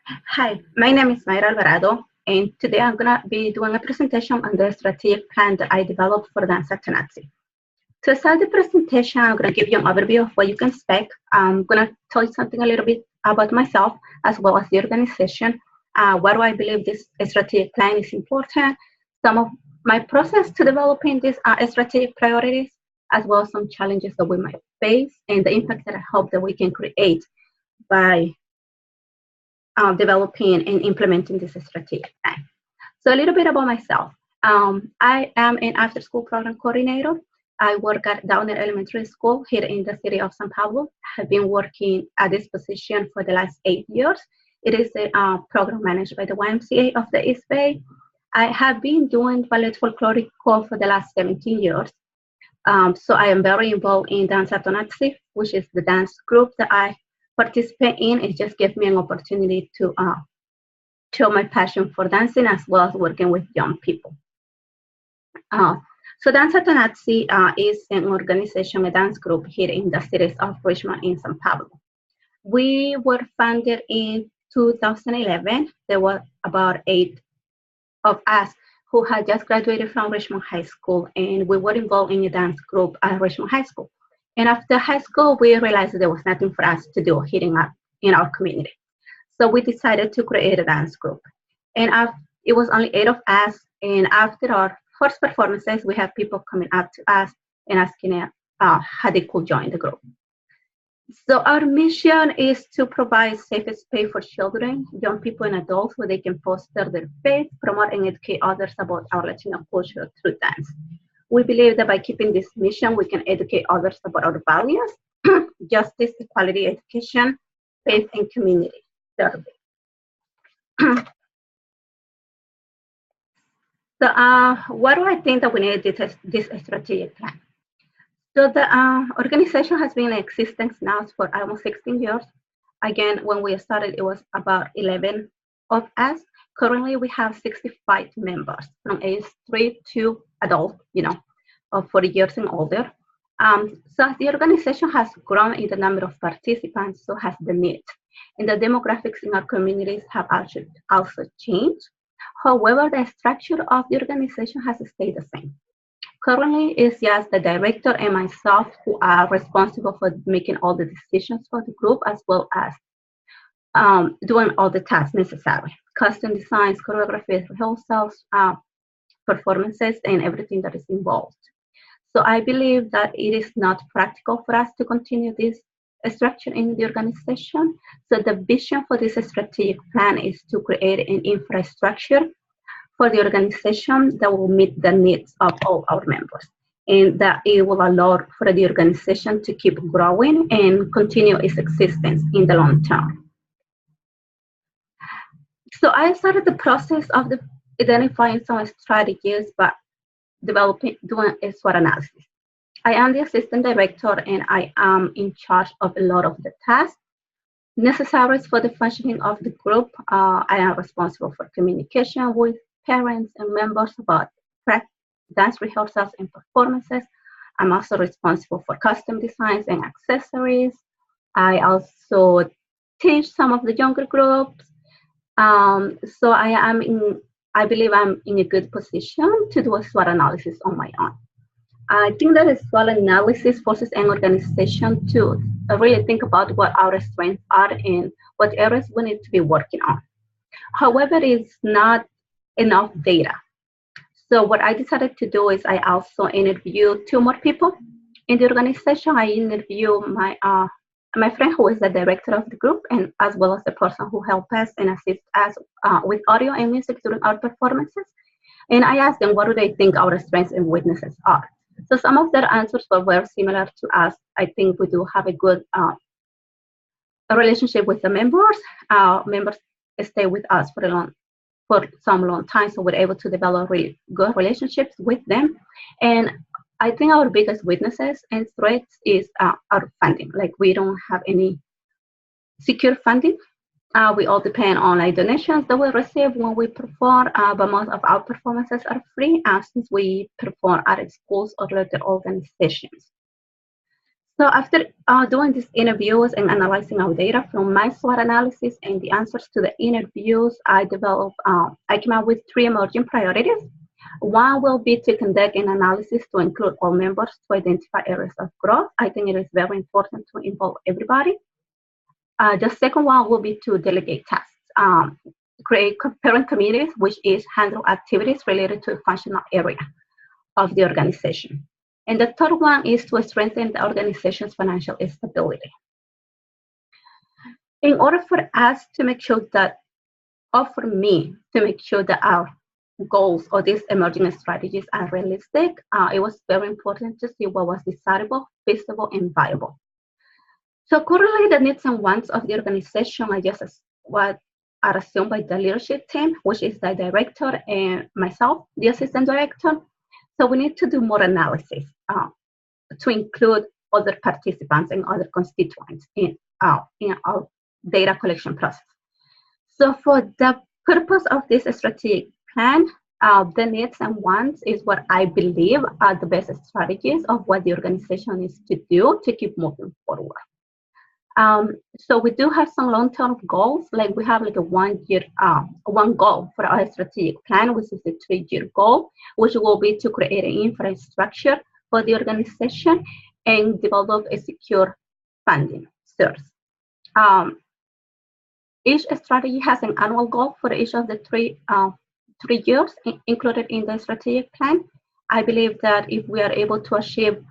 Hi, my name is Mayra Alvarado, and today I'm going to be doing a presentation on the strategic plan that I developed for Danza Tanatsi. To start the presentation, I'm going to give you an overview of what you can expect. I'm going to tell you something a little bit about myself as well as the organization, why do I believe this strategic plan is important, some of my process to developing these strategic priorities, as well as some challenges that we might face and the impact that I hope that we can create by developing and implementing this strategic plan. So a little bit about myself. I am an after-school program coordinator. I work at Downer Elementary School here in the city of San Pablo. I have been working at this position for the last 8 years. It is a program managed by the YMCA of the East Bay. I have been doing ballet folkloric for the last 17 years. So I am very involved in Danza Tonatsi, which is the dance group that I participate in. It just gives me an opportunity to show my passion for dancing as well as working with young people. So Danza Tonatsi is an organization, a dance group here in the cities of Richmond and San Pablo. We were founded in 2011. There were about 8 of us who had just graduated from Richmond High School, and we were involved in a dance group at Richmond High School. And after high school, we realized there was nothing for us to do here in our community. So we decided to create a dance group. And it was only 8 of us. And after our first performances, we had people coming up to us and asking how they could join the group. So our mission is to provide safe space for children, young people, and adults where they can foster their faith, promote and educate others about our Latino culture through dance. We believe that by keeping this mission, we can educate others about our values, justice, equality, education, faith, and community service. So what do I think that we need this strategic plan? So the organization has been in existence now for almost 16 years. Again, when we started, it was about 11 of us. Currently, we have 65 members from age 3 to adult, of 40 years and older. So as the organization has grown in the number of participants, so has the need. And the demographics in our communities have also changed. However, the structure of the organization has stayed the same. Currently, it's just the director and myself who are responsible for making all the decisions for the group, as well as doing all the tasks necessary, custom designs, choreography, rehearsals, performances, and everything that is involved. So I believe that it is not practical for us to continue this structure in the organization. So the vision for this strategic plan is to create an infrastructure for the organization that will meet the needs of all our members, and that it will allow for the organization to keep growing and continue its existence in the long term. So I started the process of identifying some strategies, but doing a SWOT analysis. I am the assistant director, and I am in charge of a lot of the tasks necessary for the functioning of the group. I am responsible for communication with parents and members about dance rehearsals and performances. I'm also responsible for custom designs and accessories. I also teach some of the younger groups. So I believe I'm in a good position to do a SWOT analysis on my own. I think that a SWOT analysis forces an organization to really think about what our strengths are and what areas we need to be working on. However, it's not enough data. So what I decided to do is I also interviewed 2 more people in the organization. I interviewed my friend who is the director of the group, and as well as the person who helps us and assists us with audio and music during our performances. And I asked them, what do they think our strengths and weaknesses are? So some of their answers were very similar to us. I think we do have a good relationship with the members. Members stay with us for some long time, so we're able to develop really good relationships with them. And I think our biggest weaknesses and threats is our funding. Like, we don't have any secure funding. We all depend on donations that we receive when we perform, but most of our performances are free since we perform at schools or other organizations. So after doing these interviews and analyzing our data from my SWOT analysis and the answers to the interviews, I came up with three emerging priorities. One will be to conduct an analysis to include all members to identify areas of growth. I think it is very important to involve everybody. The second one will be to delegate tasks, create parent committees, which is handle activities related to a functional area of the organization. And the third one is to strengthen the organization's financial stability. In order for us to make sure that, or for me to make sure that our goals or these emerging strategies are realistic, it was very important to see what was desirable, feasible, and viable. So currently the needs and wants of the organization are just what are assumed by the leadership team, which is the director and myself, the assistant director. So we need to do more analysis to include other participants and other constituents in our data collection process. So for the purpose of this strategic plan, the needs and wants is what I believe are the best strategies of what the organization needs to do to keep moving forward. So we do have some long-term goals, like we have like a one goal for our strategic plan, which is a 3-year goal, which will be to create an infrastructure for the organization and develop a secure funding source. Each strategy has an annual goal for each of the 3 years included in the strategic plan. I believe that if we are able to achieve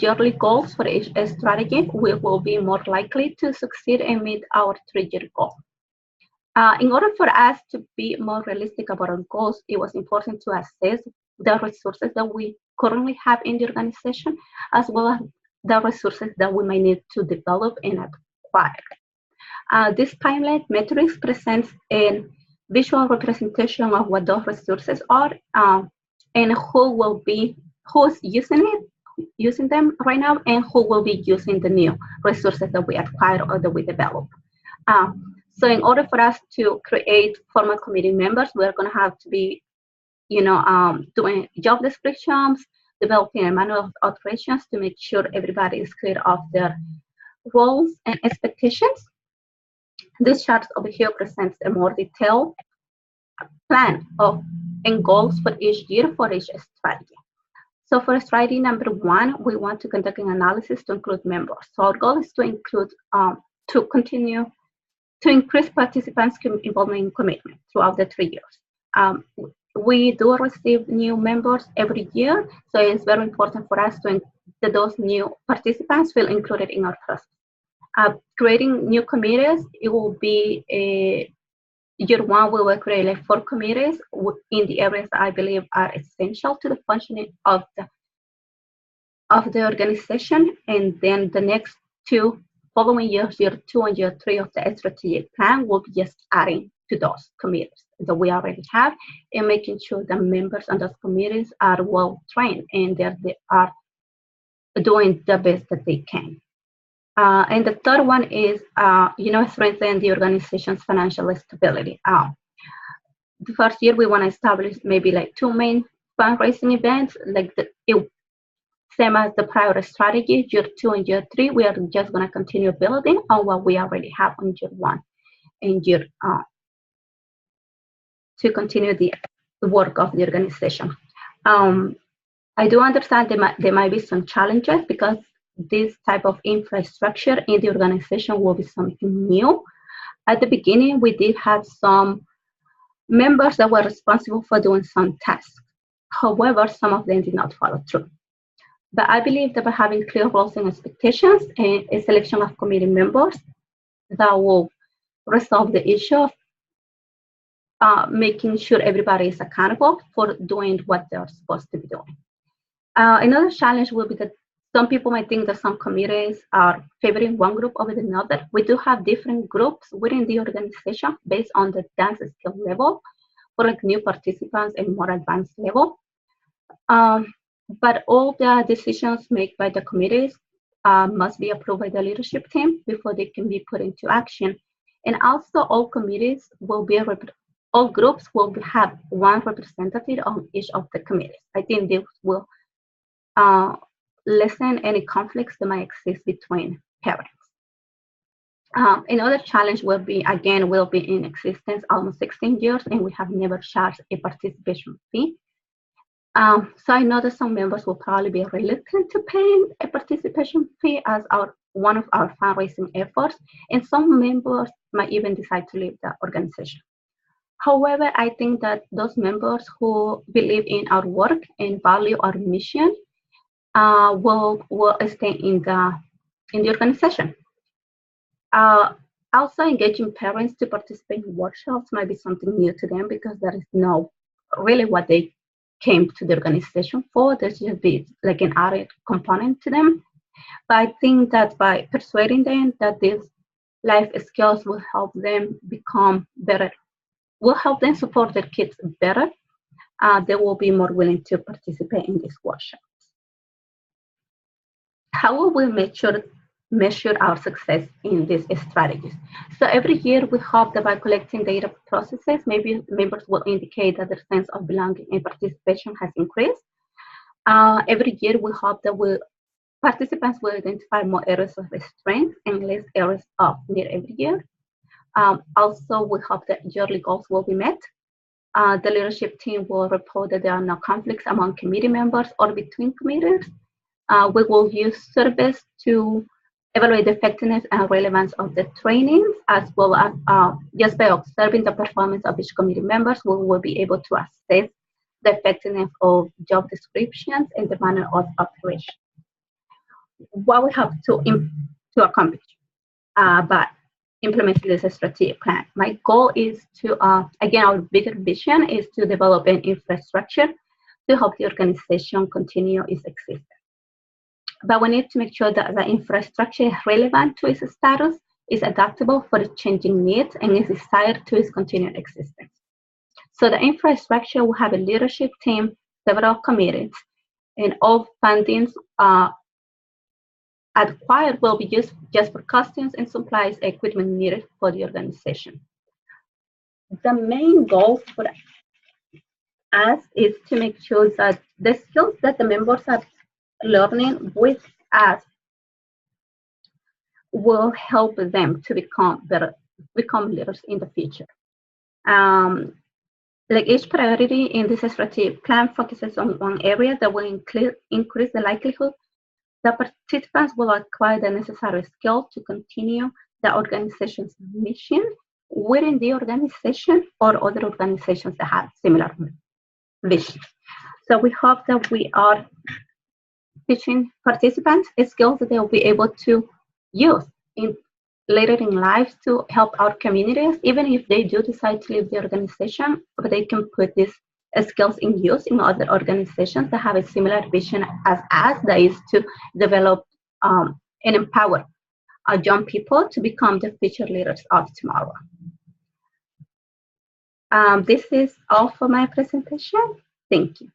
yearly goals for each strategy, we will be more likely to succeed and meet our 3-year goal. In order for us to be more realistic about our goals, it was important to assess the resources that we currently have in the organization, as well as the resources that we might need to develop and acquire. This timeline matrix presents a visual representation of what those resources are and who's using them right now and who will be using the new resources that we acquire or that we develop. So in order for us to create formal committee members, we're going to have to be, doing job descriptions, developing a manual of operations to make sure everybody is clear of their roles and expectations. This chart over here presents a more detailed plan and goals for each year for each strategy. So for strategy number 1, we want to conduct an analysis to include members. So our goal is to include, to increase participants' involvement and commitment throughout the 3 years. We do receive new members every year, so it's very important for us that those new participants feel included in our process. Creating new committees, it will be year 1, we will create like 4 committees in the areas that I believe are essential to the functioning of the organization, and then the next 2 following years, year 2 and year 3 of the strategic plan, will be just adding to those committees that we already have and making sure the members on those committees are well trained and that they are doing the best that they can. And the third one is, strengthen the organization's financial stability. The first year, we want to establish maybe like 2 main fundraising events, like same as the prior strategy. Year 2 and year 3, we are just going to continue building on what we already have on year 1 and year to continue the work of the organization. I do understand there might be some challenges because this type of infrastructure in the organization will be something new. At the beginning, we did have some members that were responsible for doing some tasks. However, some of them did not follow through. But I believe that by having clear roles and expectations and a selection of committee members, that will resolve the issue of making sure everybody is accountable for doing what they're supposed to be doing. Another challenge will be that some people might think that some committees are favoring one group over another. We do have different groups within the organization based on the dance skill level for like new participants and more advanced level. But all the decisions made by the committees must be approved by the leadership team before they can be put into action. And also all committees will be, all groups will have one representative on each of the committees. I think this will lessen any conflicts that might exist between parents. Another challenge will be in existence almost 16 years, and we have never charged a participation fee. So I know that some members will probably be reluctant to paying a participation fee as one of our fundraising efforts, and some members might even decide to leave the organization. However, I think that those members who believe in our work and value our mission will stay in the organization. Also, engaging parents to participate in workshops might be something new to them because that is not really what they came to the organization for. There's just be like an added component to them. But I think that by persuading them that these life skills will help them become better, will help them support their kids better, they will be more willing to participate in these workshops. How will we measure our success in these strategies? So every year we hope that by collecting data processes, maybe members will indicate that their sense of belonging and participation has increased. Every year we hope that participants will identify more areas of strength and less areas of need every year. Also, we hope that yearly goals will be met. The leadership team will report that there are no conflicts among committee members or between committees. We will use surveys to evaluate the effectiveness and relevance of the trainings, as well as just by observing the performance of each committee members, we will be able to assess the effectiveness of job descriptions and the manner of operation. What we have to accomplish by implementing this strategic plan. My goal is to, again, our bigger vision is to develop an infrastructure to help the organization continue its existence. But we need to make sure that the infrastructure is relevant to its status, is adaptable for the changing needs, and is desired to its continued existence. So the infrastructure will have a leadership team, several committees, and all fundings acquired will be used just for costumes and supplies, equipment needed for the organization. The main goal for us is to make sure that the skills that the members are learning with us will help them to become leaders in the future. Like each priority in this strategic plan focuses on one area that will increase the likelihood that participants will acquire the necessary skill to continue the organization's mission within the organization or other organizations that have similar visions. So we hope that we are teaching participants skills that they will be able to use later in life to help our communities, even if they do decide to leave the organization, but they can put these skills in use in other organizations that have a similar vision as us, that is to develop and empower young people to become the future leaders of tomorrow. This is all for my presentation. Thank you.